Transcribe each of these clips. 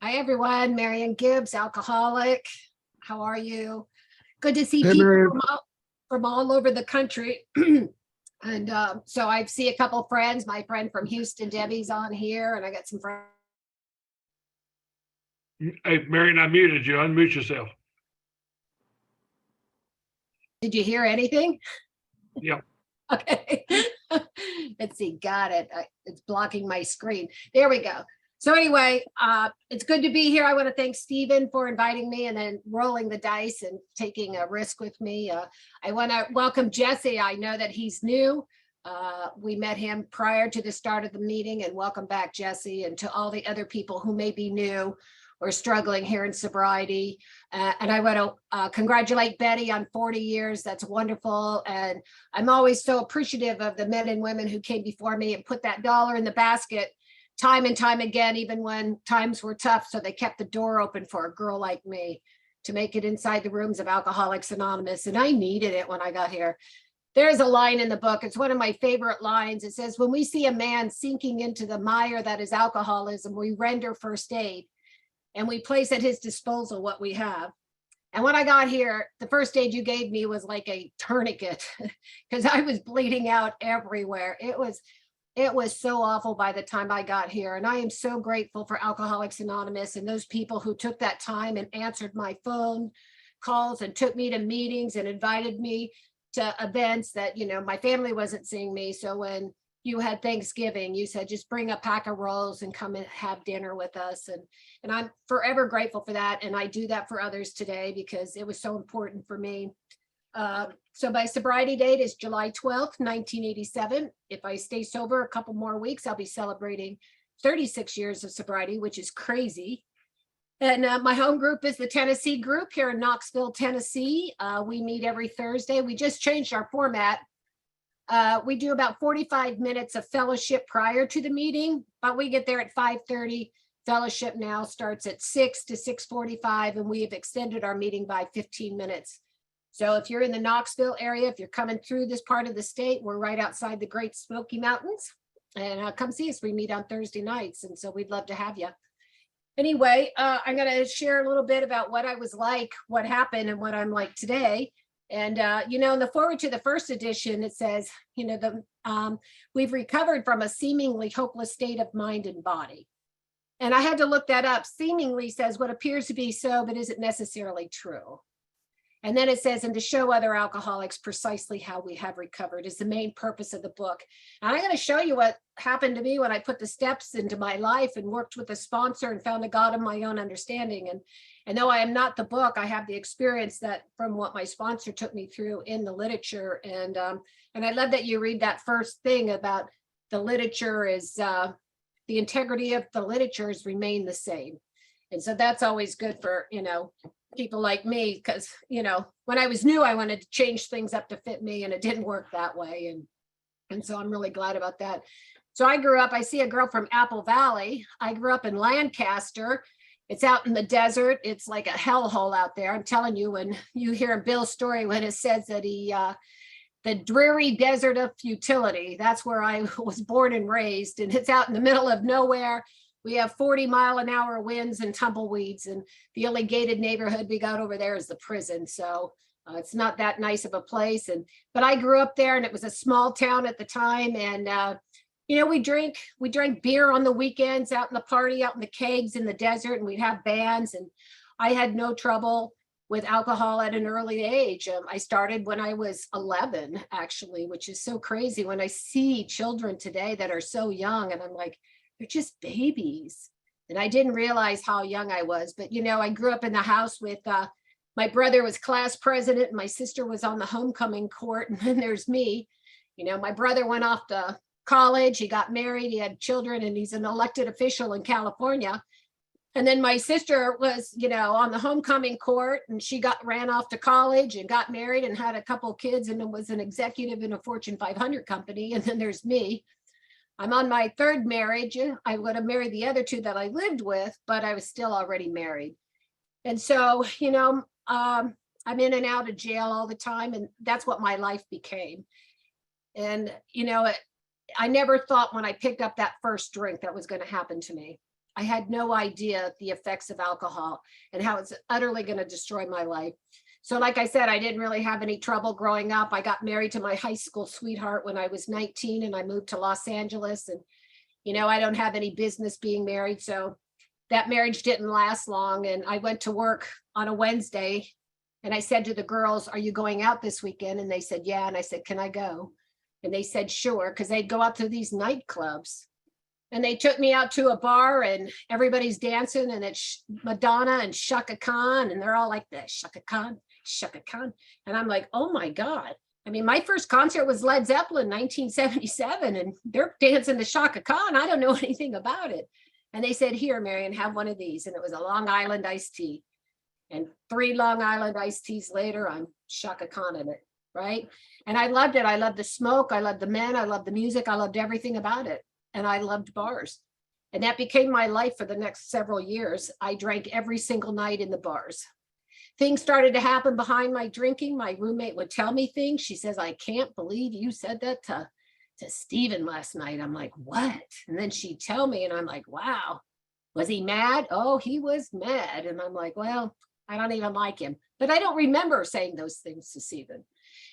Hi, everyone. Marian Gibbs, alcoholic. How are you? Good to see Hey, people Marian. from all over the country. And so I see a couple friends. My friend from Houston, Debbie's on here, and I got some friends. Hey, Marian, I muted you. Unmute yourself. Did you hear anything? Yep. Okay. Let's see. Got it. It's blocking my screen. There we go. So anyway, it's good to be here. I want to thank Stephen for inviting me and then rolling the dice and taking a risk with me. I want to welcome Jesse. I know that he's new. We met him prior to the start of the meeting, and welcome back, Jesse, and to all the other people who may be new or struggling here in sobriety. And I want to congratulate Betty on 40 years. That's wonderful. And I'm always so appreciative of the men and women who came before me and put that dollar in the basket time and time again, even when times were tough. So they kept the door open for a girl like me to make it inside the rooms of Alcoholics Anonymous. And I needed it when I got here. There's a line in the book. It's one of my favorite lines. It says, when we see a man sinking into the mire that is alcoholism, we render first aid and we place at his disposal what we have. And when I got here, the first aid you gave me was like a tourniquet because I was bleeding out everywhere. It was so awful by the time I got here. And I am so grateful for Alcoholics Anonymous and those people who took that time and answered my phone calls and took me to meetings and invited me to events that, my family wasn't seeing me. So when you had Thanksgiving, you said, just bring a pack of rolls and come and have dinner with us. And I'm forever grateful for that. And I do that for others today because it was so important for me. So my sobriety date is July 12th, 1987. If I stay sober a couple more weeks, I'll be celebrating 36 years of sobriety, which is crazy. And my home group is the Tennessee group here in Knoxville, Tennessee. We meet every Thursday. We just changed our format. We do about 45 minutes of fellowship prior to the meeting, but we get there at 5:30. Fellowship now starts at 6 to 6:45, and we have extended our meeting by 15 minutes. So if you're in the Knoxville area, if you're coming through this part of the state, we're right outside the Great Smoky Mountains. And come see us. We meet on Thursday nights, and so we'd love to have you. Anyway, I'm going to share a little bit about what I was like, what happened, and what I'm like today. And, in the forward to the first edition, it says, we've recovered from a seemingly hopeless state of mind and body. And I had to look that up. Seemingly says what appears to be so, but isn't necessarily true. And then it says, and to show other alcoholics precisely how we have recovered is the main purpose of the book. And I'm going to show you what happened to me when I put the steps into my life and worked with a sponsor and found a God of my own understanding. And though I am not the book, I have the experience that from what my sponsor took me through in the literature. And I love that you read that first thing about the literature is the integrity of the literature has remained the same. And so that's always good for, people like me, because, when I was new, I wanted to change things up to fit me, and it didn't work that way. And so I'm really glad about that. So I see a girl from Apple Valley. I grew up in Lancaster. It's out in the desert. It's like a hellhole out there. I'm telling you, when you hear Bill's story, when it says that the dreary desert of futility, that's where I was born and raised. And it's out in the middle of nowhere. We have 40-mile-an-hour winds and tumbleweeds, and the only gated neighborhood we got over there is the prison. So it's not that nice of a place. But I grew up there, and it was a small town at the time. And we drank beer on the weekends, out in the party, out in the kegs in the desert, and we'd have bands. And I had no trouble with alcohol at an early age. I started when I was 11, actually, which is so crazy when I see children today that are so young, and I'm like, they're just babies. And I didn't realize how young I was. But, I grew up in the house with my brother was class president, and my sister was on the homecoming court. And then there's me. My brother went off to college. He got married. He had children, and he's an elected official in California. And then my sister was, on the homecoming court, and she ran off to college and got married and had a couple of kids and was an executive in a Fortune 500 company. And then there's me. I'm on my third marriage. I would have married the other two that I lived with, but I was still already married. And so, I'm in and out of jail all the time, and that's what my life became. And, I never thought when I picked up that first drink that was going to happen to me. I had no idea the effects of alcohol and how it's utterly going to destroy my life. So like I said, I didn't really have any trouble growing up. I got married to my high school sweetheart when I was 19 and I moved to Los Angeles. And, I don't have any business being married. So that marriage didn't last long. And I went to work on a Wednesday and I said to the girls, "Are you going out this weekend?" And they said, "Yeah." And I said, "Can I go?" And they said, "Sure," because they'd go out to these nightclubs. And they took me out to a bar and everybody's dancing and it's Madonna and Shaka Khan. And they're all like that, Shaka Khan, Shaka Khan. And I'm like, oh my God. I mean, my first concert was Led Zeppelin, 1977, and they're dancing to Shaka Khan. I don't know anything about it. And they said, "Here, Marian, have one of these." And it was a Long Island iced tea. And 3 Long Island iced teas later, I'm Shaka Khan in it, right? And I loved it. I loved the smoke. I loved the men. I loved the music. I loved everything about it. And I loved bars. And that became my life for the next several years. I drank every single night in the bars. Things started to happen behind my drinking. My roommate would tell me things. She says, "I can't believe you said that to Steven last night." I'm like, "What?" And then she'd tell me and I'm like, "Wow, was he mad?" "Oh, he was mad." And I'm like, "Well, I don't even like him." But I don't remember saying those things to Steven.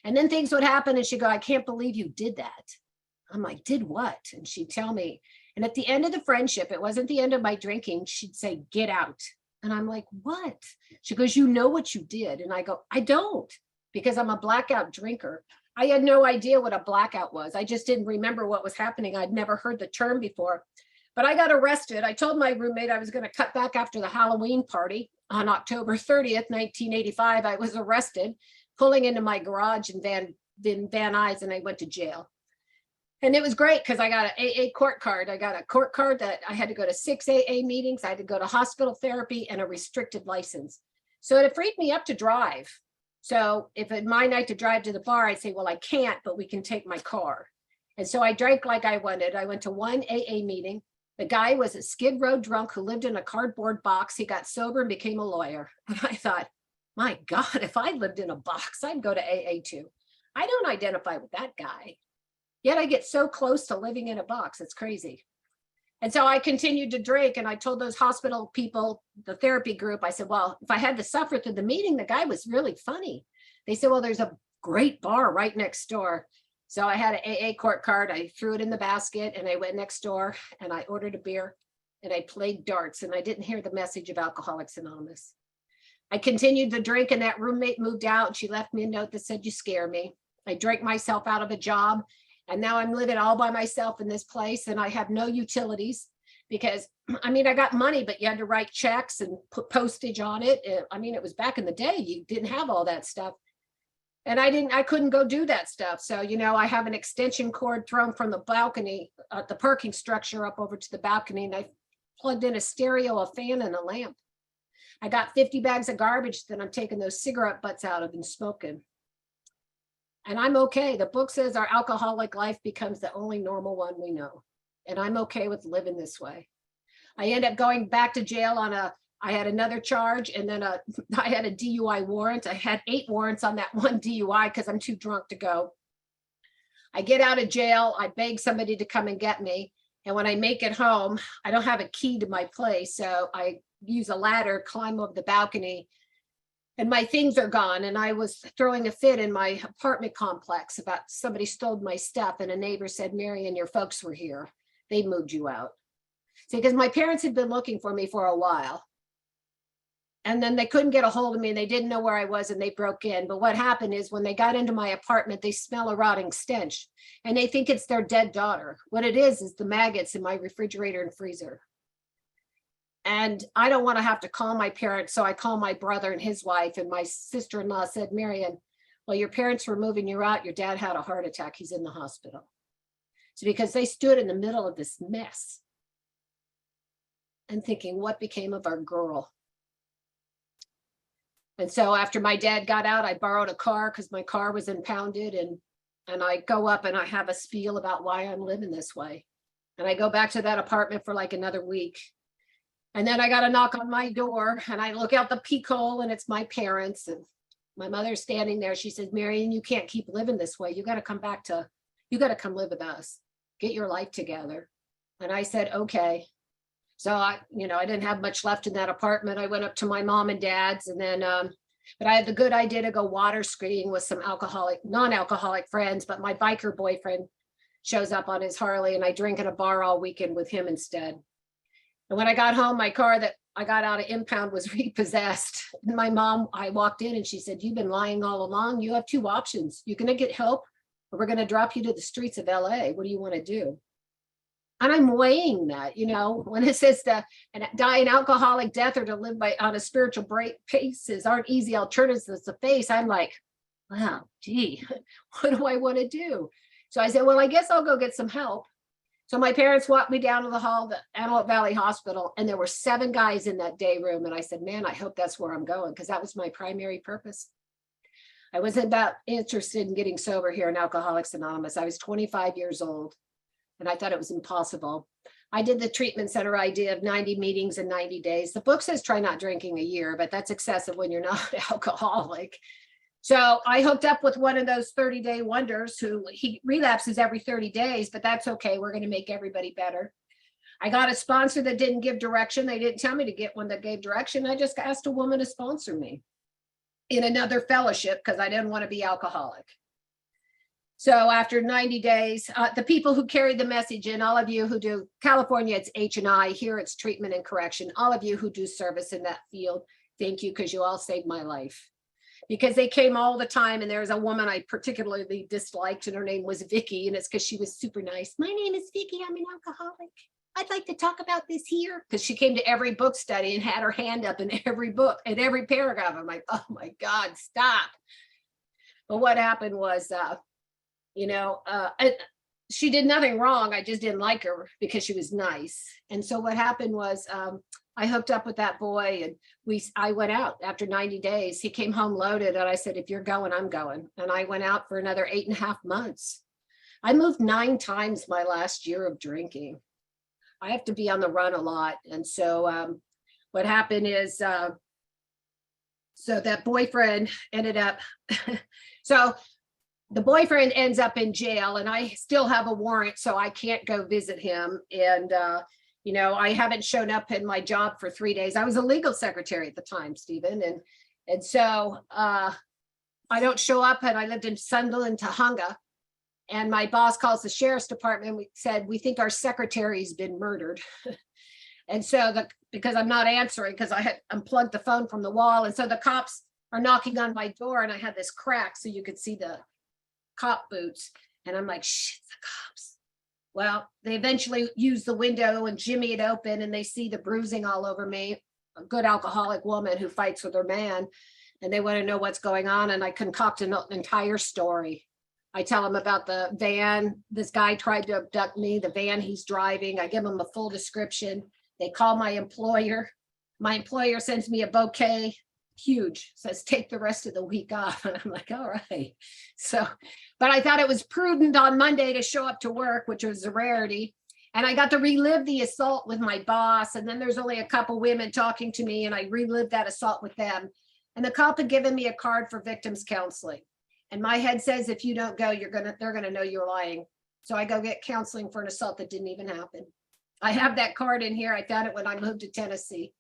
And then things would happen and she'd go, "I can't believe you did that." I'm like, "Did what?" And she'd tell me. And at the end of the friendship, it wasn't the end of my drinking, she'd say, "Get out." And I'm like, "What?" She goes, "You know what you did." And I go, "I don't," because I'm a blackout drinker. I had no idea what a blackout was. I just didn't remember what was happening. I'd never heard the term before. But I got arrested. I told my roommate I was going to cut back after the Halloween party on October 30th, 1985. I was arrested, pulling into my garage in Van Nuys, and I went to jail. And it was great because I got an AA court card. I got a court card that I had to go to 6 AA meetings. I had to go to hospital therapy and a restricted license. So it freed me up to drive. So if it's my night to drive to the bar, I'd say, "Well, I can't, but we can take my car." And so I drank like I wanted. I went to one AA meeting. The guy was a Skid Row drunk who lived in a cardboard box. He got sober and became a lawyer. And I thought, my God, if I lived in a box, I'd go to AA too. I don't identify with that guy. Yet I get so close to living in a box. It's crazy. And so I continued to drink. And I told those hospital people, the therapy group, I said, "Well, if I had to suffer through the meeting, the guy was really funny." They said, "Well, there's a great bar right next door." So I had an AA court card. I threw it in the basket and I went next door and I ordered a beer and I played darts, and I didn't hear the message of Alcoholics Anonymous. I continued to drink, and that roommate moved out and she left me a note that said, "You scare me." I drank myself out of a job. And now I'm living all by myself in this place, and I have no utilities because, I mean, I got money, but you had to write checks and put postage on it. I mean, it was back in the day, you didn't have all that stuff. And I couldn't go do that stuff. So, I have an extension cord thrown from the balcony, the parking structure up over to the balcony, and I plugged in a stereo, a fan, and a lamp. I got 50 bags of garbage that I'm taking those cigarette butts out of and smoking. And I'm okay. The book says our alcoholic life becomes the only normal one we know. And I'm okay with living this way. I end up going back to jail I had another charge, and then I had a DUI warrant. I had 8 warrants on that one DUI because I'm too drunk to go. I get out of jail. I beg somebody to come and get me. And when I make it home, I don't have a key to my place. So I use a ladder, climb over the balcony, and my things are gone. And I was throwing a fit in my apartment complex about somebody stole my stuff. And a neighbor said, "Marian, your folks were here. They moved you out." See, because my parents had been looking for me for a while. And then they couldn't get a hold of me and they didn't know where I was and they broke in. But what happened is when they got into my apartment, they smell a rotting stench and they think it's their dead daughter. What it is the maggots in my refrigerator and freezer. And I don't want to have to call my parents. So I call my brother and his wife, and my sister-in-law said, "Marian, well, your parents were moving you out. Your dad had a heart attack. He's in the hospital." So because they stood in the middle of this mess and thinking, what became of our girl? And so after my dad got out, I borrowed a car because my car was impounded, and I go up and I have a spiel about why I'm living this way. And I go back to that apartment for like another week. And then I got a knock on my door and I look out the peek hole and it's my parents, and my mother's standing there. She says, "Marian, you can't keep living this way. You got to come live with us. Get your life together." And I said, "Okay." So I didn't have much left in that apartment. I went up to my mom and dad's, and then, but I had the good idea to go water skiing with some non-alcoholic friends, but my biker boyfriend shows up on his Harley, and I drink in a bar all weekend with him instead. And when I got home, my car that I got out of impound was repossessed. And my mom, I walked in and she said, "You've been lying all along. You have two options. You're going to get help, or we're going to drop you to the streets of LA. What do you want to do?" And I'm weighing that, when it says to die an alcoholic death or to live on a spiritual basis aren't easy alternatives to face. I'm like, wow, gee, what do I want to do? So I said, well, I guess I'll go get some help. So my parents walked me down to the hall, the Antelope Valley Hospital, and there were 7 guys in that day room. And I said, man, I hope that's where I'm going, because that was my primary purpose. I wasn't about interested in getting sober here in Alcoholics Anonymous. I was 25 years old, and I thought it was impossible. I did the treatment center idea of 90 meetings in 90 days. The book says try not drinking a year, but that's excessive when you're not alcoholic. So I hooked up with one of those 30-day wonders who he relapses every 30 days, but that's okay. We're going to make everybody better. I got a sponsor that didn't give direction. They didn't tell me to get one that gave direction. I just asked a woman to sponsor me in another fellowship because I didn't want to be alcoholic. So after 90 days, the people who carried the message in, all of you who do California, it's H&I, here it's treatment and correction. All of you who do service in that field, thank you, because you all saved my life. Because they came all the time, and there was a woman I particularly disliked, and her name was Vicky, and it's because she was super nice. My name is Vicky. I'm an alcoholic. I'd like to talk about this here, because she came to every book study and had her hand up in every book, in every paragraph. I'm like, oh my God, stop. But what happened was, she did nothing wrong. I just didn't like her because she was nice. And so what happened was, I hooked up with that boy, and I went out after 90 days. He came home loaded, and I said, if you're going, I'm going. And I went out for another 8.5 months. I moved 9 times my last year of drinking. I have to be on the run a lot. And so what happened is, so that boyfriend ended up, so the boyfriend ends up in jail, and I still have a warrant, so I can't go visit him. And, I haven't shown up in my job for 3 days. I was a legal secretary at the time, Stephen. And so I don't show up, and I lived in Sunderland, Tahunga. And my boss calls the sheriff's department. We said, we think our secretary's been murdered. And so because I'm not answering, because I had unplugged the phone from the wall. And so the cops are knocking on my door, and I had this crack so you could see the cop boots. And I'm like, shit, the cops. Well, they eventually use the window and jimmy it open, and they see the bruising all over me, a good alcoholic woman who fights with her man. And they want to know what's going on. And I concoct an entire story. I tell them about the van. This guy tried to abduct me, the van he's driving. I give them a full description. They call my employer. My employer sends me a bouquet, huge, says, take the rest of the week off. And I'm like, all right. So, but I thought it was prudent on Monday to show up to work, which was a rarity. And I got to relive the assault with my boss. And then there's only a couple women talking to me, and I relived that assault with them. And the cop had given me a card for victims counseling. And my head says, if you don't go, they're gonna know you're lying. So I go get counseling for an assault that didn't even happen. I have that card in here. I found it when I moved to Tennessee.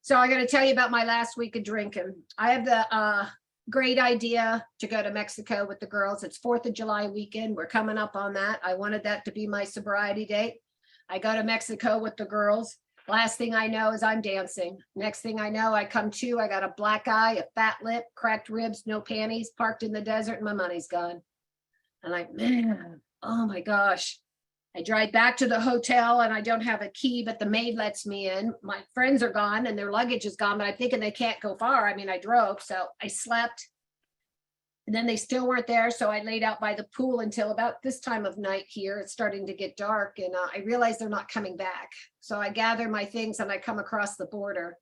So I got to tell you about my last week of drinking. I have the great idea to go to Mexico with the girls. It's 4th of July weekend. We're coming up on that. I wanted that to be my sobriety date. I go to Mexico with the girls. Last thing I know is I'm dancing. Next thing I know, I come to, I got a black eye, a fat lip, cracked ribs, no panties, parked in the desert, and my money's gone. I'm like, man, oh my gosh. I drive back to the hotel, and I don't have a key, but the maid lets me in. My friends are gone, and their luggage is gone, but I'm thinking they can't go far. I mean, I drove, so I slept. And then they still weren't there. So I laid out by the pool until about this time of night here. It's starting to get dark, and I realized they're not coming back. So I gather my things, and I come across the border.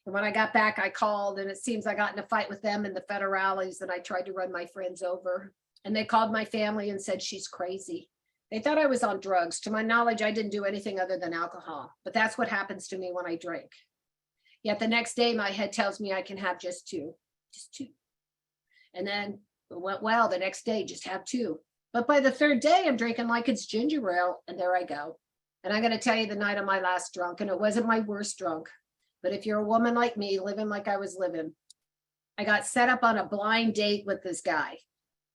And when I got back, I called, and it seems I got in a fight with them and the federales, and I tried to run my friends over. And they called my family and said, she's crazy. They thought I was on drugs. To my knowledge, I didn't do anything other than alcohol, but that's what happens to me when I drink. Yet the next day, my head tells me I can have just two. And then it went well the next day, just have 2. But by the 3rd day, I'm drinking like it's ginger ale, and there I go. And I'm going to tell you the night of my last drunk, and it wasn't my worst drunk. But if you're a woman like me, living like I was living, I got set up on a blind date with this guy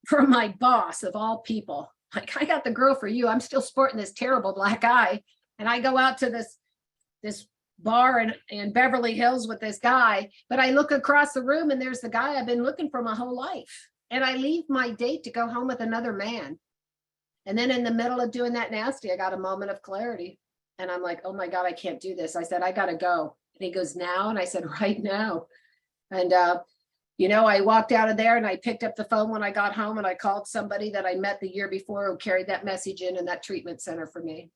from my boss of all people. Like, I got the girl for you. I'm still sporting this terrible black eye. And I go out to this bar in Beverly Hills with this guy, but I look across the room and there's the guy I've been looking for my whole life. And I leave my date to go home with another man. And then in the middle of doing that nasty, I got a moment of clarity. And I'm like, oh my God, I can't do this. I said, I got to go. And he goes, now? And I said, right now. And, I walked out of there and I picked up the phone when I got home and I called somebody that I met the year before who carried that message in that treatment center for me.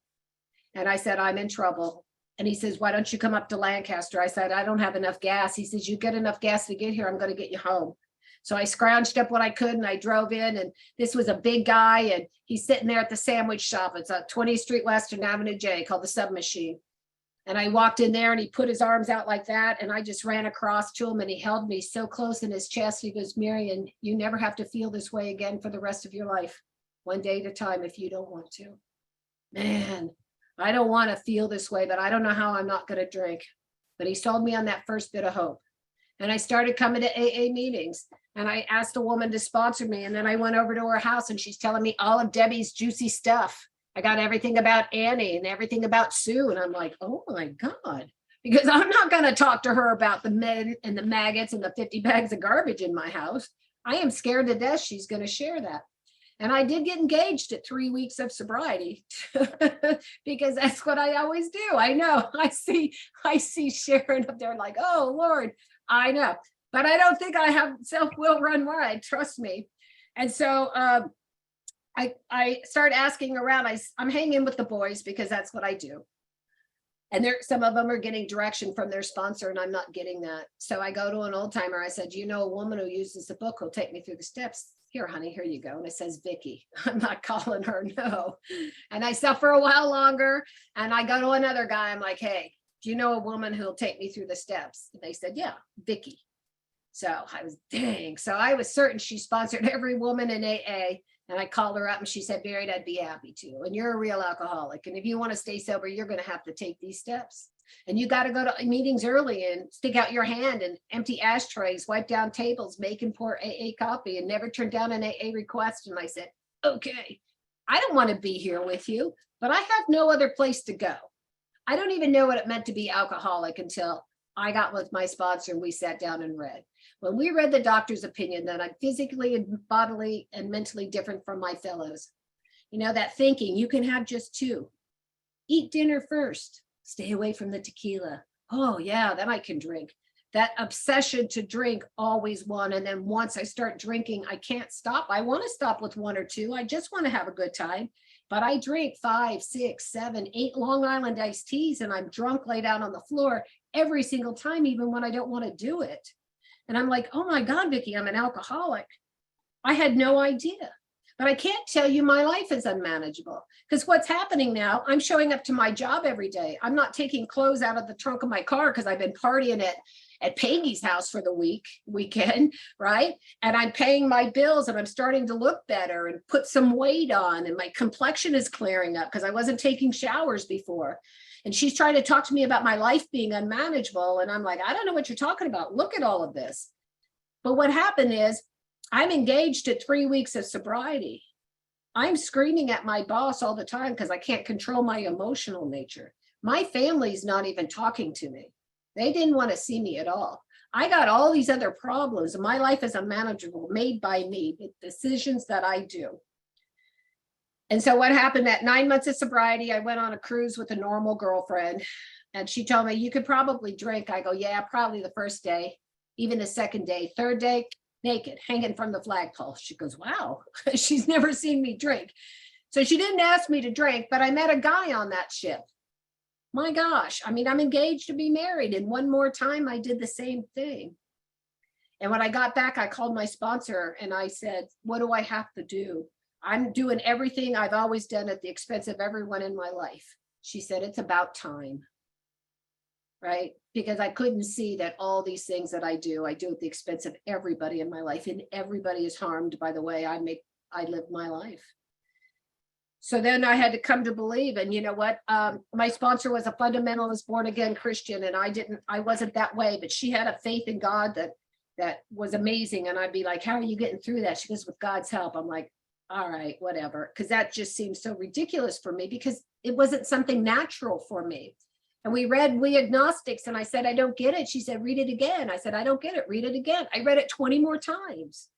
And I said, I'm in trouble. And he says, why don't you come up to Lancaster? I said, I don't have enough gas. He says, you get enough gas to get here, I'm going to get you home. So I scrounged up what I could and I drove in, and this was a big guy and he's sitting there at the sandwich shop. It's at 20th Street Western Avenue J, called the Submachine. And I walked in there and he put his arms out like that. And I just ran across to him and he held me so close in his chest. He goes, Marian, you never have to feel this way again for the rest of your life. One day at a time if you don't want to. Man, I don't want to feel this way, but I don't know how I'm not going to drink. But he sold me on that first bit of hope. And I started coming to AA meetings and I asked a woman to sponsor me. And then I went over to her house and she's telling me all of Debbie's juicy stuff. I got everything about Annie and everything about Sue. And I'm like, oh my God, because I'm not going to talk to her about the men and the maggots and the 50 bags of garbage in my house. I am scared to death she's going to share that. And I did get engaged at 3 weeks of sobriety because that's what I always do. I know I see Sharon up there like, oh Lord, I know, but I don't think I have self-will run wide, trust me. And so I start asking around. I'm hanging with the boys because that's what I do. And some of them are getting direction from their sponsor and I'm not getting that. So I go to an old timer. I said, you know, a woman who uses the book will take me through the steps. Here, honey, here you go. And it says Vicky. I'm not calling her, no. And I suffer a while longer. And I go to another guy. I'm like, hey, do you know a woman who'll take me through the steps? And they said, yeah, Vicky. So I was, dang. So I was certain she sponsored every woman in AA. And I called her up and she said, Barry, I'd be happy to. And you're a real alcoholic. And if you want to stay sober, you're going to have to take these steps. And you got to go to meetings early and stick out your hand and empty ashtrays, wipe down tables, make and pour AA coffee and never turn down an AA request. And I said, okay, I don't want to be here with you, but I have no other place to go. I don't even know what it meant to be alcoholic until I got with my sponsor and we sat down and read. When we read the doctor's opinion that I'm physically and bodily and mentally different from my fellows, you know, that thinking you can have just two, eat dinner first, stay away from the tequila. Oh yeah, then I can drink. That obsession to drink always won. And then once I start drinking, I can't stop. I want to stop with 1 or 2. I just want to have a good time. But I drink 5, 6, 7, 8 Long Island iced teas and I'm drunk, laid out on the floor every single time, even when I don't want to do it. And I'm like, oh my God, Vicki, I'm an alcoholic. I had no idea. But I can't tell you my life is unmanageable because what's happening now, I'm showing up to my job every day. I'm not taking clothes out of the trunk of my car because I've been partying at Peggy's house for the weekend, right? And I'm paying my bills and I'm starting to look better and put some weight on and my complexion is clearing up because I wasn't taking showers before. And she's trying to talk to me about my life being unmanageable. And I'm like, I don't know what you're talking about. Look at all of this. But what happened is I'm engaged at 3 weeks of sobriety. I'm screaming at my boss all the time because I can't control my emotional nature. My family's not even talking to me. They didn't want to see me at all. I got all these other problems and my life is unmanageable, made by me, the decisions that I do. And so what happened at 9 months of sobriety, I went on a cruise with a normal girlfriend and she told me, you could probably drink. I go, yeah, probably the first day, even the second day, third day, naked, hanging from the flagpole. She goes, wow, she's never seen me drink. So she didn't ask me to drink, but I met a guy on that ship. My gosh, I mean, I'm engaged to be married. And one more time, I did the same thing. And when I got back, I called my sponsor and I said, what do I have to do? I'm doing everything I've always done at the expense of everyone in my life. She said, it's about time. Right? Because I couldn't see that all these things that I do at the expense of everybody in my life, and everybody is harmed by the way I live my life. So then I had to come to believe, and you know what? My sponsor was a fundamentalist born again Christian, and I wasn't that way, but she had a faith in God that was amazing. And I'd be like, how are you getting through that? She goes, with God's help. I'm like, all right, whatever. Because that just seems so ridiculous for me, because it wasn't something natural for me. And we read We Agnostics, and I said, I don't get it. She said, read it again. I said, I don't get it. Read it again. I read it 20 more times.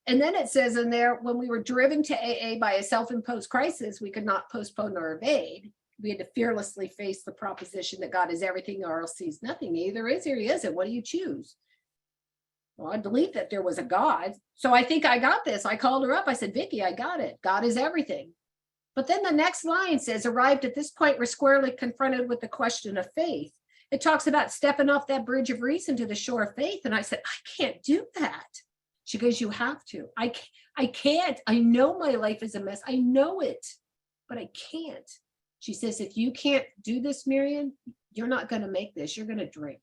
And then it says in there, when we were driven to AA by a self-imposed crisis, we could not postpone or evade. We had to fearlessly face the proposition that God is everything or else he's nothing. He either is or he isn't. What do you choose? Well, I believed that there was a God. So I think I got this. I called her up. I said, Vicki, I got it. God is everything. But then the next line says, arrived at this point, we're squarely confronted with the question of faith. It talks about stepping off that bridge of reason to the shore of faith. And I said, I can't do that. She goes, you have to. I can't. I know my life is a mess. I know it, but I can't. She says, if you can't do this, Marian, you're not going to make this. You're going to drink.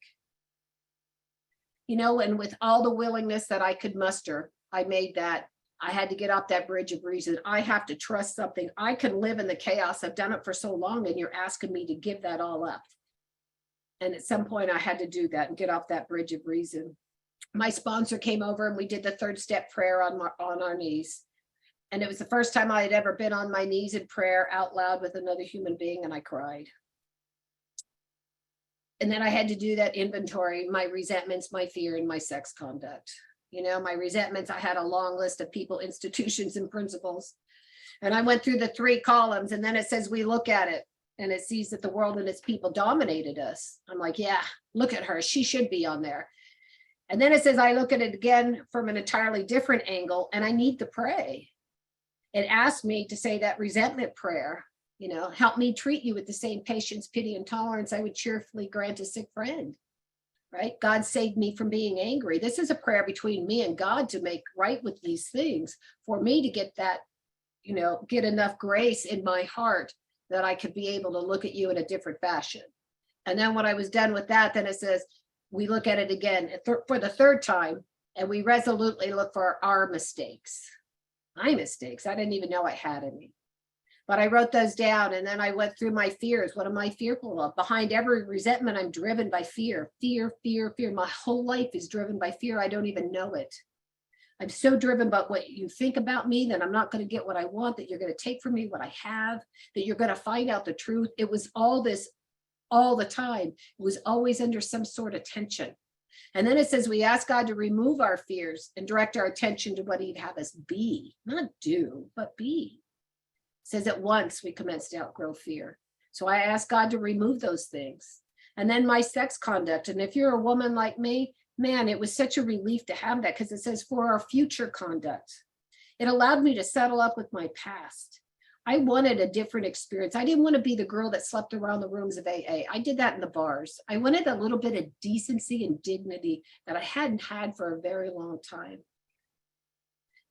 You know, and with all the willingness that I could muster, I made that. I had to get off that bridge of reason. I have to trust something. I can live in the chaos. I've done it for so long, and you're asking me to give that all up. And at some point I had to do that and get off that bridge of reason. My sponsor came over and we did the third step prayer on our knees. And it was the first time I had ever been on my knees in prayer out loud with another human being, and I cried. And then I had to do that inventory, my resentments, my fear, and my sex conduct. You know, my resentments, I had a long list of people, institutions, and principles. And I went through the 3 columns, and then it says, we look at it, and it sees that the world and its people dominated us. I'm like, yeah, look at her. She should be on there. And then it says, I look at it again from an entirely different angle, and I need to pray. It asked me to say that resentment prayer, you know, help me treat you with the same patience, pity, and tolerance I would cheerfully grant a sick friend, right? God saved me from being angry. This is a prayer between me and God to make right with these things, for me to get that, you know, get enough grace in my heart that I could be able to look at you in a different fashion. And then when I was done with that, then it says, we look at it again for the 3rd time, and we resolutely look for our mistakes. My mistakes. I didn't even know I had any. But I wrote those down, and then I went through my fears. What am I fearful of? Behind every resentment, I'm driven by fear. Fear, fear, fear. My whole life is driven by fear. I don't even know it. I'm so driven by what you think about me, that I'm not going to get what I want, that you're going to take from me what I have, that you're going to find out the truth. It was all this all the time. It was always under some sort of tension. And then it says, we ask God to remove our fears and direct our attention to what he'd have us be, not do, but be. It says at once we commenced to outgrow fear. So I asked God to remove those things. And then my sex conduct. And if you're a woman like me, man, it was such a relief to have that, because it says for our future conduct. It allowed me to settle up with my past. I wanted a different experience. I didn't want to be the girl that slept around the rooms of AA. I did that in the bars. I wanted a little bit of decency and dignity that I hadn't had for a very long time.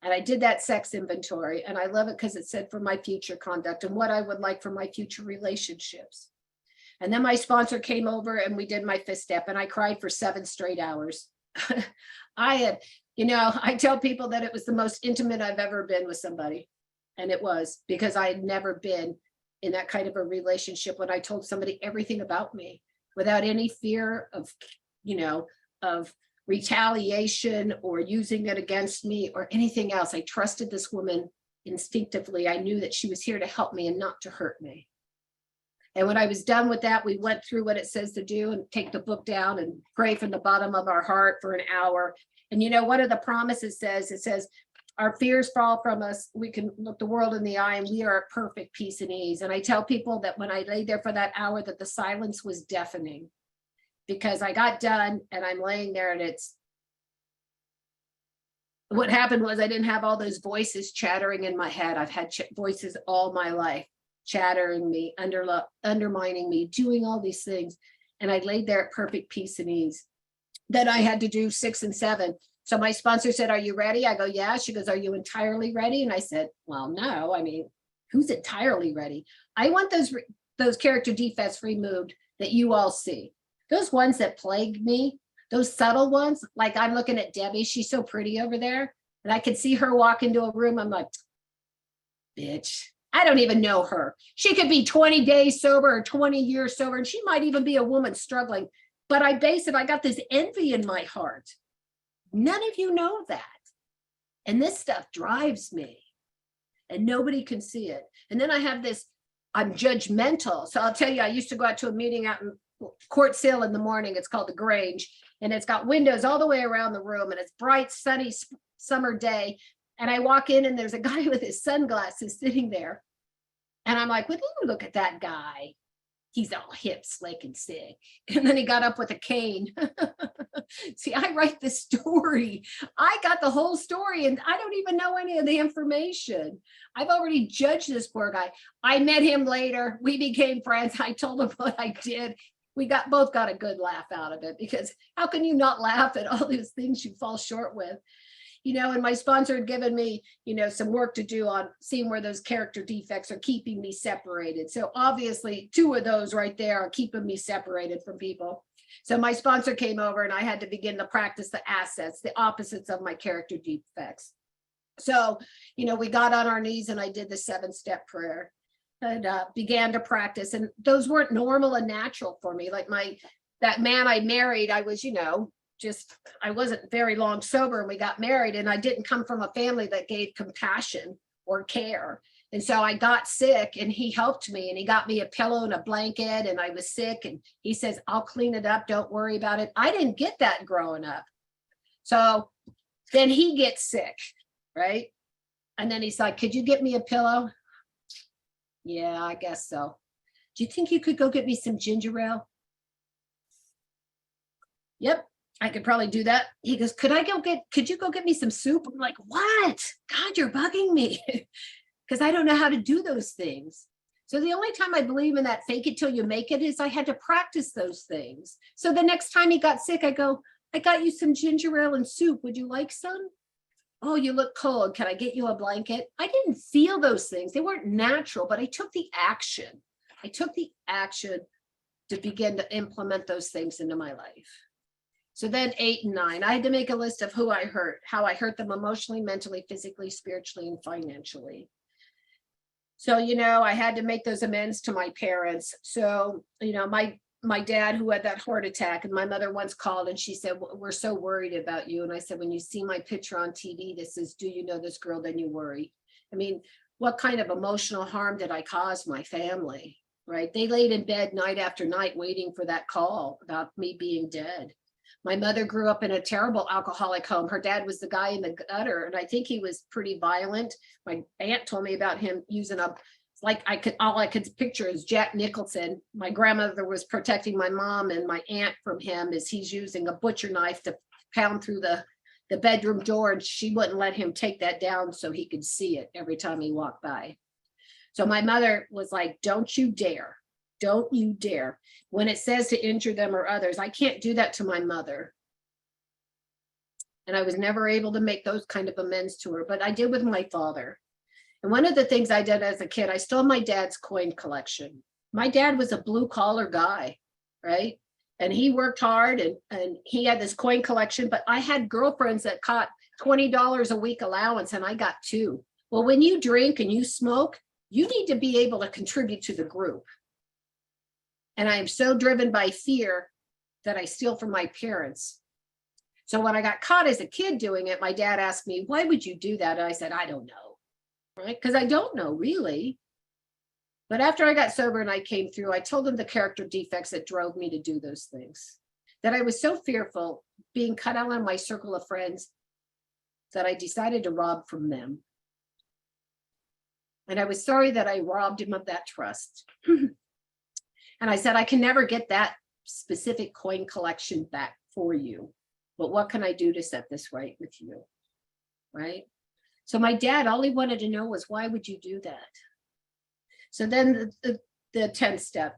And I did that sex inventory, and I love it because it said for my future conduct and what I would like for my future relationships. And then my sponsor came over and we did my 5th step, and I cried for 7 straight hours. I tell people that it was the most intimate I've ever been with somebody. And it was, because I had never been in that kind of a relationship when I told somebody everything about me without any fear of, of retaliation or using it against me or anything else. I trusted this woman instinctively. I knew that she was here to help me and not to hurt me. And when I was done with that, we went through what it says to do and take the book down and pray from the bottom of our heart for an hour. And one of the promises says, it says, our fears fall from us. We can look the world in the eye, and we are at perfect peace and ease. And I tell people that when I lay there for that hour, that the silence was deafening, because I got done and I'm laying there, and what happened was I didn't have all those voices chattering in my head. I've had voices all my life, chattering me, undermining me, doing all these things. And I laid there at perfect peace and ease. Then I had to do 6 and 7. So my sponsor said, are you ready? I go, yeah. She goes, are you entirely ready? And I said, well, no. I mean, who's entirely ready? I want those character defects removed that you all see. Those ones that plague me, those subtle ones, like I'm looking at Debbie. She's so pretty over there. And I could see her walk into a room. I'm like, bitch, I don't even know her. She could be 20 days sober or 20 years sober, and she might even be a woman struggling. But I got this envy in my heart. None of you know that. And this stuff drives me. And nobody can see it. And then I have this, I'm judgmental. So I'll tell you, I used to go out to a meeting out in Court Sill in the morning. It's called the Grange. And it's got windows all the way around the room. And it's bright, sunny summer day. And I walk in and there's a guy with his sunglasses sitting there. And I'm like, would you look at that guy? He's all hip, slick, and sick. And then he got up with a cane. See, I write the story. I got the whole story and I don't even know any of the information. I've already judged this poor guy. I met him later. We became friends. I told him what I did. We both got a good laugh out of it, because how can you not laugh at all those things you fall short with? And my sponsor had given me, some work to do on seeing where those character defects are keeping me separated. So obviously 2 of those right there are keeping me separated from people. So my sponsor came over and I had to begin to practice the assets, the opposites of my character defects. So, we got on our knees and I did the 7-step prayer and began to practice. And those weren't normal and natural for me. Like that man I married, I was, I wasn't very long sober and we got married, and I didn't come from a family that gave compassion or care. And so I got sick and he helped me and he got me a pillow and a blanket, and I was sick and he says, I'll clean it up. Don't worry about it. I didn't get that growing up. So then he gets sick, right? And then he's like, could you get me a pillow? Yeah, I guess so. Do you think you could go get me some ginger ale? Yep. I could probably do that. He goes, could you go get me some soup? I'm like, what? God, you're bugging me. Because I don't know how to do those things. So the only time I believe in that fake it till you make it is I had to practice those things. So the next time he got sick, I go, I got you some ginger ale and soup. Would you like some? Oh, you look cold. Can I get you a blanket? I didn't feel those things. They weren't natural, but I took the action. I took the action to begin to implement those things into my life. So then 8 and 9, I had to make a list of who I hurt, how I hurt them emotionally, mentally, physically, spiritually, and financially. So, I had to make those amends to my parents. So, my dad, who had that heart attack, and my mother once called and she said, we're so worried about you. And I said, when you see my picture on TV that says, do you know this girl? Then you worry. I mean, what kind of emotional harm did I cause my family, right? They laid in bed night after night waiting for that call about me being dead. My mother grew up in a terrible alcoholic home. Her dad was the guy in the gutter, and I think he was pretty violent. My aunt told me about him using all I could picture is Jack Nicholson. My grandmother was protecting my mom and my aunt from him as he's using a butcher knife to pound through the bedroom door, and she wouldn't let him take that down so he could see it every time he walked by. So my mother was like, don't you dare. Don't you dare. When it says to injure them or others, I can't do that to my mother. And I was never able to make those kind of amends to her, but I did with my father. And one of the things I did as a kid, I stole my dad's coin collection. My dad was a blue collar guy, right? And he worked hard and he had this coin collection, but I had girlfriends that caught $20 a week allowance and I got 2. Well, when you drink and you smoke, you need to be able to contribute to the group. And I am so driven by fear that I steal from my parents. So when I got caught as a kid doing it, my dad asked me, why would you do that? And I said, I don't know, right? Because I don't know really. But after I got sober and I came through, I told him the character defects that drove me to do those things, that I was so fearful being cut out of my circle of friends that I decided to rob from them. And I was sorry that I robbed him of that trust. And I said, I can never get that specific coin collection back for you. But what can I do to set this right with you? Right? So my dad, all he wanted to know was, why would you do that? So then the 10th step,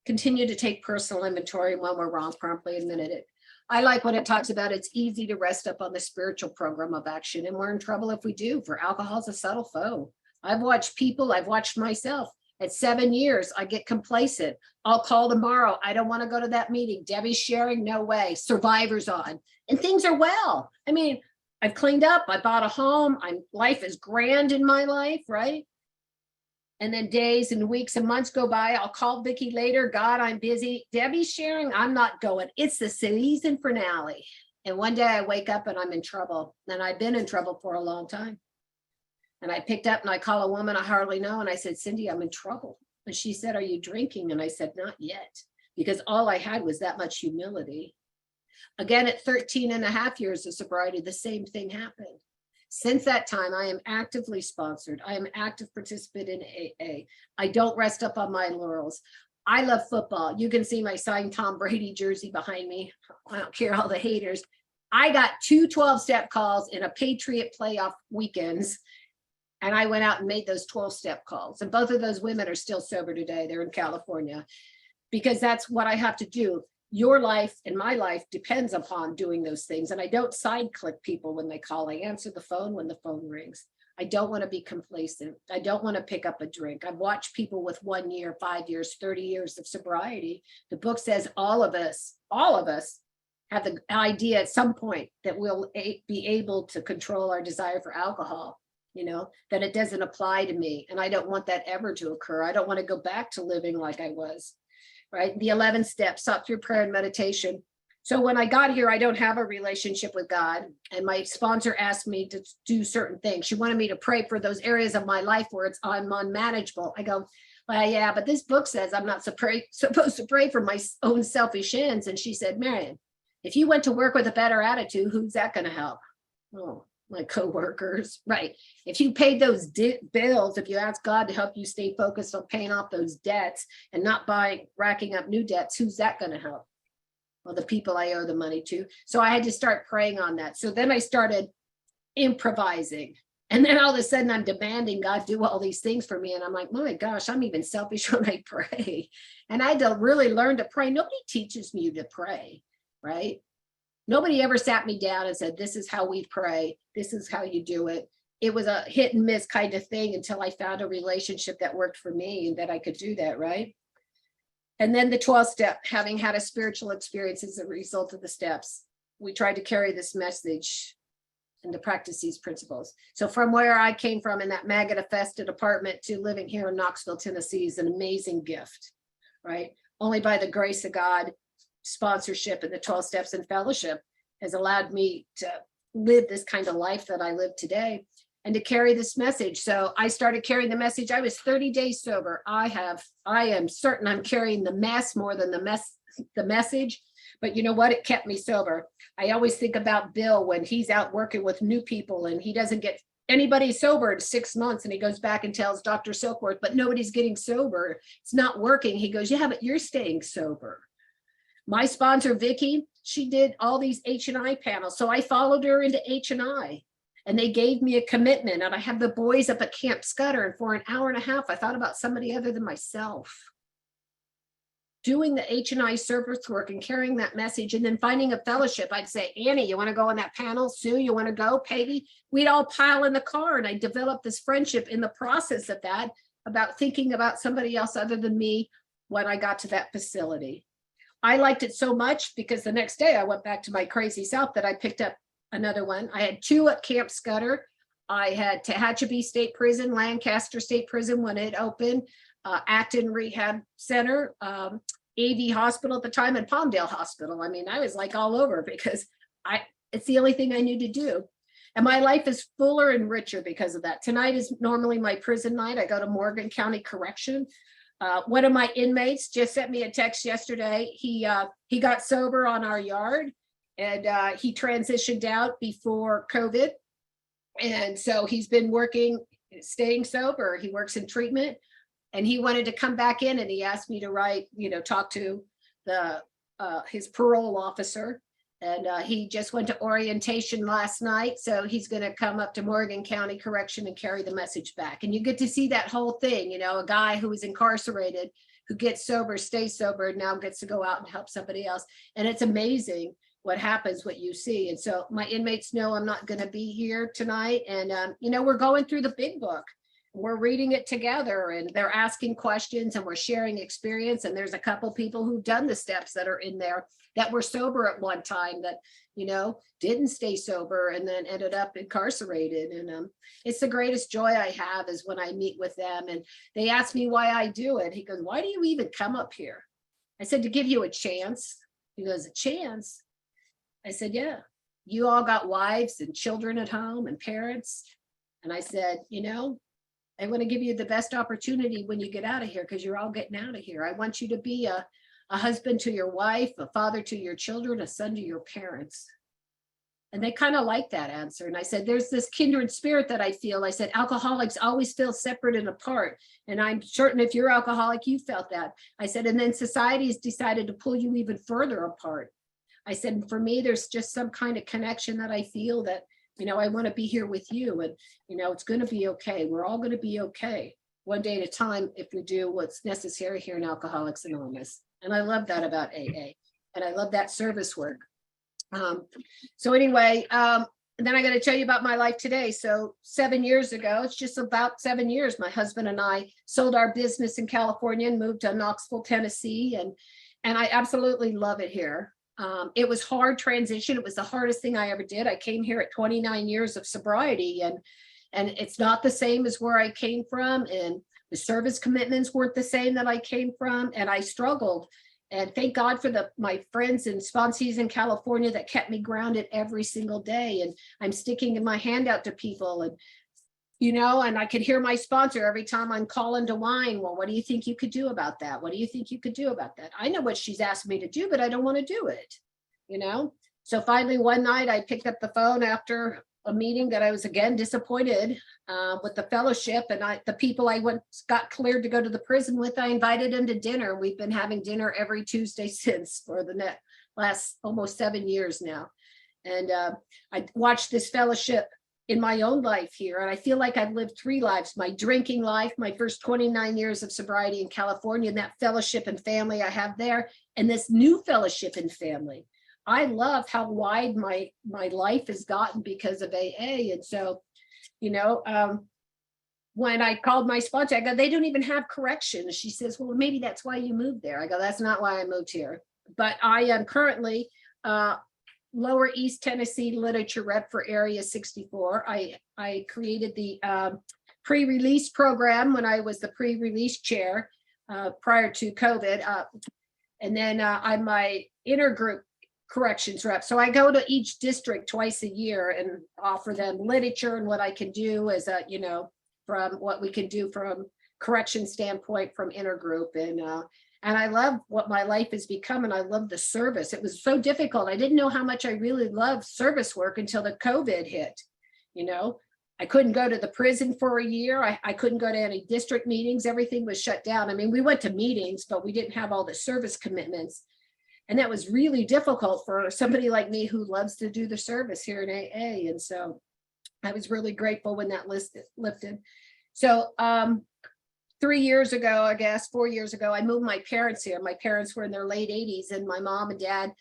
continue to take personal inventory, and when we're wrong, promptly admit it. I like when it talks about it's easy to rest up on the spiritual program of action, and we're in trouble if we do, for alcohol's a subtle foe. I've watched people, I've watched myself. At 7 years, I get complacent. I'll call tomorrow. I don't want to go to that meeting. Debbie's sharing, no way. Survivor's on. And things are well. I mean, I've cleaned up. I bought a home. Life is grand in my life, right? And then days and weeks and months go by. I'll call Vicki later. God, I'm busy. Debbie's sharing. I'm not going. It's the season finale. And one day I wake up and I'm in trouble. And I've been in trouble for a long time. And I picked up and I call a woman I hardly know. And I said, Cindy, I'm in trouble. And she said, are you drinking? And I said, not yet. Because all I had was that much humility. Again, at 13 and a half years of sobriety, the same thing happened. Since that time, I am actively sponsored. I am active participant in AA. I don't rest up on my laurels. I love football. You can see my signed Tom Brady jersey behind me. I don't care all the haters. I got 2 12-step calls in a Patriot playoff weekends. And I went out and made those 12-step calls. And both of those women are still sober today. They're in California because that's what I have to do. Your life and my life depends upon doing those things. And I don't side click people when they call. I answer the phone when the phone rings. I don't want to be complacent. I don't want to pick up a drink. I've watched people with 1 year, 5 years, 30 years of sobriety. The book says all of us have the idea at some point that we'll be able to control our desire for alcohol, that it doesn't apply to me. And I don't want that ever to occur. I don't want to go back to living like I was. Right? The 11 steps, sought through prayer and meditation. So when I got here, I don't have a relationship with God. And my sponsor asked me to do certain things. She wanted me to pray for those areas of my life where I'm unmanageable. I go, well, yeah, but this book says I'm not supposed to pray for my own selfish ends. And she said, Marian, if you went to work with a better attitude, who's that going to help? Oh, my coworkers, right? If you paid those bills, if you ask God to help you stay focused on paying off those debts and not racking up new debts, who's that going to help? Well, the people I owe the money to. So I had to start praying on that. So then I started improvising. And then all of a sudden I'm demanding God do all these things for me. And I'm like, my gosh, I'm even selfish when I pray. And I had to really learn to pray. Nobody teaches me to pray, right? Nobody ever sat me down and said, this is how we pray. This is how you do it. It was a hit and miss kind of thing until I found a relationship that worked for me and that I could do that, right? And then the 12th step, having had a spiritual experience as a result of the steps, we tried to carry this message and to practice these principles. So from where I came from in that maggot-infested apartment to living here in Knoxville, Tennessee is an amazing gift, right? Only by the grace of God, sponsorship and the 12 steps and fellowship has allowed me to live this kind of life that I live today and to carry this message. So I started carrying the message. I was 30 days sober. I am certain I'm carrying the mess more than the message, but you know what? It kept me sober. I always think about Bill when he's out working with new people and he doesn't get anybody sober in 6 months and he goes back and tells Dr. Silkworth, but nobody's getting sober. It's not working. He goes, yeah, but you're staying sober. My sponsor, Vicki, she did all these H&I panels. So I followed her into H&I and they gave me a commitment. And I had the boys up at Camp Scudder. And for an hour and a half, I thought about somebody other than myself. Doing the H&I service work and carrying that message and then finding a fellowship. I'd say, Annie, you want to go on that panel? Sue, you want to go? Peggy? We'd all pile in the car. And I developed this friendship in the process of that, about thinking about somebody else other than me when I got to that facility. I liked it so much because the next day I went back to my crazy self that I picked up another one. I had 2 at Camp Scudder. I had Tehachapi State Prison, Lancaster State Prison when it opened, Acton Rehab Center, AV Hospital at the time, and Palmdale Hospital. I mean, I was like all over because it's the only thing I knew to do. And my life is fuller and richer because of that. Tonight is normally my prison night. I go to Morgan County Correction. One of my inmates just sent me a text yesterday. He got sober on our yard and he transitioned out before COVID. And so he's been staying sober. He works in treatment and he wanted to come back in and he asked me to talk to his parole officer. And he just went to orientation last night. So he's going to come up to Morgan County Correction and carry the message back. And you get to see that whole thing, a guy who was incarcerated, who gets sober, stays sober, and now gets to go out and help somebody else. And it's amazing what happens, what you see. And so my inmates know I'm not going to be here tonight. And, we're going through the big book. we're reading it together, and they're asking questions, and we're sharing experience. And there's a couple people who've done the steps that are in there that were sober at one time, that, didn't stay sober and then ended up incarcerated. And it's the greatest joy I have is when I meet with them and they ask me why I do it. He goes, "Why do you even come up here?" I said, "To give you a chance." He goes, "A chance?" I said, "Yeah, you all got wives and children at home and parents." And I said, "I want to give you the best opportunity when you get out of here, because you're all getting out of here. I want you to be a husband to your wife, a father to your children, a son to your parents." And they kind of like that answer. And I said, "There's this kindred spirit that I feel." I said, "Alcoholics always feel separate and apart. And I'm certain if you're alcoholic, you felt that." I said, "And then society has decided to pull you even further apart." I said, "For me, there's just some kind of connection that I feel that, I want to be here with you. And, it's going to be okay. We're all going to be okay one day at a time if we do what's necessary here in Alcoholics Anonymous." And I love that about AA. And I love that service work. So anyway, then I got to tell you about my life today. So 7 years ago, it's just about 7 years, my husband and I sold our business in California and moved to Knoxville, Tennessee. And I absolutely love it here. It was hard transition. It was the hardest thing I ever did. I came here at 29 years of sobriety, and it's not the same as where I came from. And the service commitments weren't the same that I came from. And I struggled. And thank God for my friends and sponsees in California that kept me grounded every single day. And I'm sticking my hand out to people, and and I could hear my sponsor every time I'm calling to wine. "Well, what do you think you could do about that? What do you think you could do about that?" I know what she's asked me to do, but I don't want to do it, So finally, one night I picked up the phone after a meeting that I was again disappointed with the fellowship, and the people I got cleared to go to the prison with, I invited them to dinner. We've been having dinner every Tuesday since, for the last almost 7 years now. And I watched this fellowship in my own life here, and I feel like I've lived 3 lives: my drinking life, my first 29 years of sobriety in California, and that fellowship and family I have there, and this new fellowship and family. I love how wide my life has gotten because of AA. And so, when I called my sponsor, I go, "They don't even have corrections." She says, "Well, maybe that's why you moved there." I go, "That's not why I moved here." But I am currently Lower East Tennessee literature rep for Area 64. I created the pre-release program when I was the pre-release chair prior to COVID. And then I'm my intergroup corrections rep. So I go to each district twice a year and offer them literature and what I can do as from what we can do from correction standpoint from intergroup. And I love what my life has become, and I love the service. It was so difficult. I didn't know how much I really loved service work until the COVID hit. I couldn't go to the prison for a year. I couldn't go to any district meetings. Everything was shut down. I mean, we went to meetings, but we didn't have all the service commitments. And that was really difficult for somebody like me who loves to do the service here in AA. And so I was really grateful when that list lifted. So 3 years ago, I guess 4 years ago, I moved my parents here. My parents were in their late 80s, and my mom and dad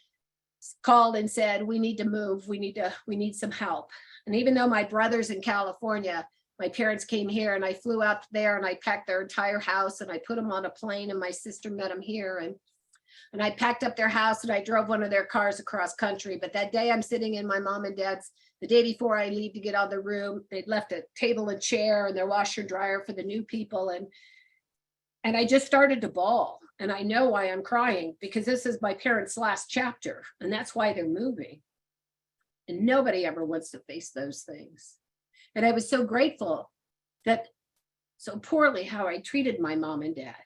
called and said, "We need to move. We need some help." And even though my brother's in California, my parents came here, and I flew out there and I packed their entire house and I put them on a plane, and my sister met them here. And I packed up their house and I drove one of their cars across country. But that day I'm sitting in my mom and dad's, the day before I leave to get out of the room, they'd left a table and chair and their washer and dryer for the new people. And I just started to bawl. And I know why I'm crying, because this is my parents' last chapter, and that's why they're moving. And nobody ever wants to face those things. And I was so grateful that so poorly how I treated my mom and dad,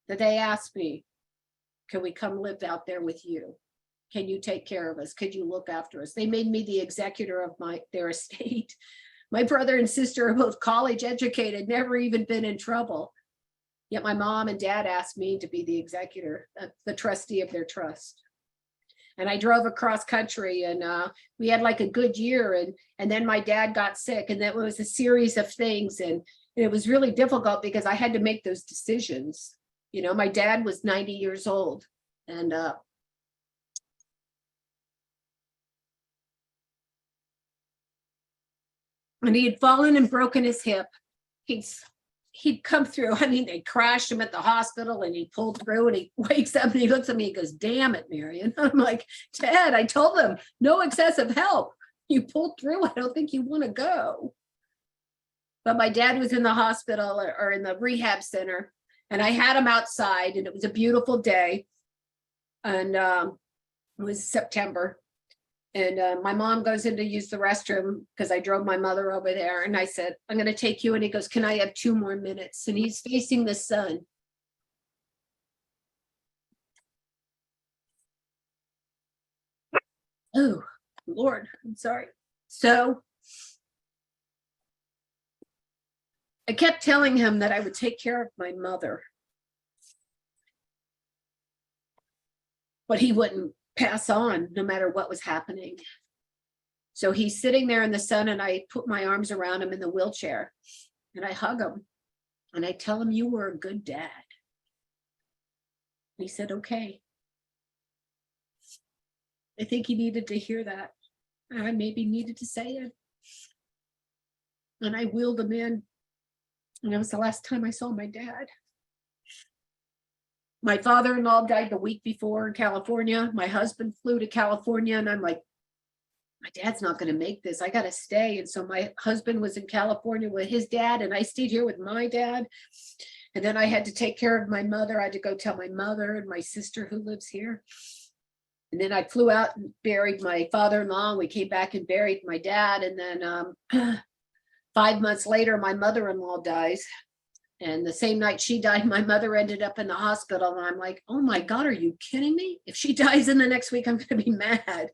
that they asked me, "Can we come live out there with you? Can you take care of us? Could you look after us?" They made me the executor of their estate. My brother and sister are both college educated, never even been in trouble. Yet my mom and dad asked me to be the executor, the trustee of their trust. And I drove across country, and we had like a good year. And then my dad got sick, and that was a series of things. And it was really difficult because I had to make those decisions. My dad was 90 years old, and he had fallen and broken his hip. he'd come through. I mean, they crashed him at the hospital and he pulled through and he wakes up and he looks at me and goes, "Damn it, Marian." I'm like, "Ted, I told them no excessive help. You pulled through. I don't think you want to go." But my dad was in the hospital or in the rehab center, and I had him outside, and it was a beautiful day. And it was September. And my mom goes in to use the restroom because I drove my mother over there. And I said, "I'm going to take you." And he goes, "Can I have 2 more minutes?" And he's facing the sun. Oh, Lord, I'm sorry. So I kept telling him that I would take care of my mother, but he wouldn't pass on no matter what was happening. So he's sitting there in the sun, and I put my arms around him in the wheelchair and I hug him and I tell him, "You were a good dad." And he said, "Okay." I think he needed to hear that. I maybe needed to say it. And I wheeled him in. And that was the last time I saw my dad. My father-in-law died the week before in California. My husband flew to California, and I'm like, my dad's not going to make this. I got to stay. And so my husband was in California with his dad, and I stayed here with my dad. And then I had to take care of my mother. I had to go tell my mother and my sister who lives here. And then I flew out and buried my father-in-law. We came back and buried my dad. And then 5 months later, my mother-in-law dies. And the same night she died, my mother ended up in the hospital. And I'm like, "Oh my God, are you kidding me? If she dies in the next week, I'm going to be mad."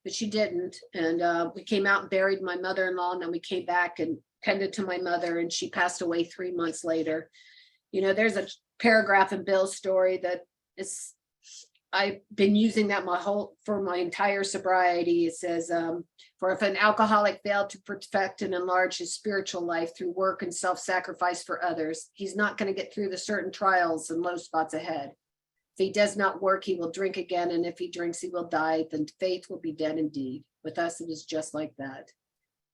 But she didn't. And we came out and buried my mother-in-law. And then we came back and tended to my mother. And she passed away 3 months later. You know, there's a paragraph in Bill's story that is, I've been using that for my entire sobriety. It says, "For if an alcoholic failed to perfect and enlarge his spiritual life through work and self-sacrifice for others, he's not going to get through the certain trials and low spots ahead. If he does not work, he will drink again. And if he drinks, he will die. Then faith will be dead indeed." With us, it is just like that.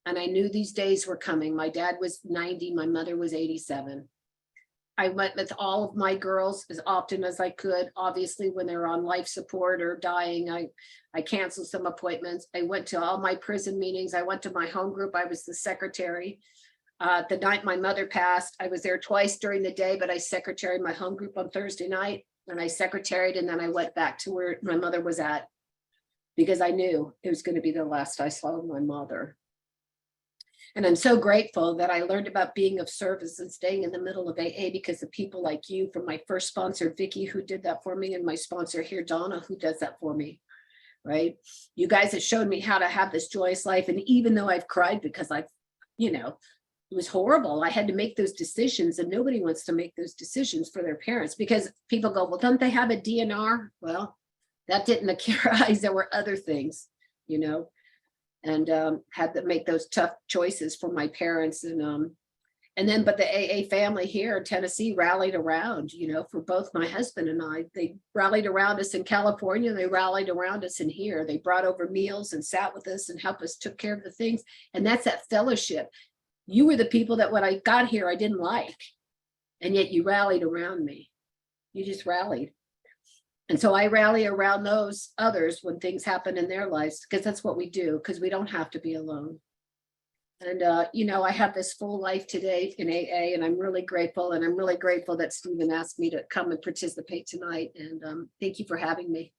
And I knew these days were coming. My dad was 90. My mother was 87. I went with all of my girls as often as I could. Obviously, when they're on life support or dying, I canceled some appointments. I went to all my prison meetings. I went to my home group. I was the secretary. The night my mother passed, I was there twice during the day, but I secretaried my home group on Thursday night, and I secretaried, and then I went back to where my mother was at because I knew it was going to be the last I saw of my mother. And I'm so grateful that I learned about being of service and staying in the middle of AA because of people like you, from my first sponsor, Vicky, who did that for me, and my sponsor here, Donna, who does that for me, right? You guys have shown me how to have this joyous life. And even though I've cried because it was horrible, I had to make those decisions, and nobody wants to make those decisions for their parents because people go, "Well, don't they have a DNR?" Well, that didn't occur. There were other things, and had to make those tough choices for my parents. But the AA family here in Tennessee rallied around, for both my husband and I. They rallied around us in California. They rallied around us in here. They brought over meals and sat with us and helped us, took care of the things. And that's that fellowship. You were the people that when I got here, I didn't like. And yet you rallied around me. You just rallied. And so I rally around those others when things happen in their lives, because that's what we do, because we don't have to be alone. And, I have this full life today in AA, and I'm really grateful. And I'm really grateful that Stephen asked me to come and participate tonight. And thank you for having me.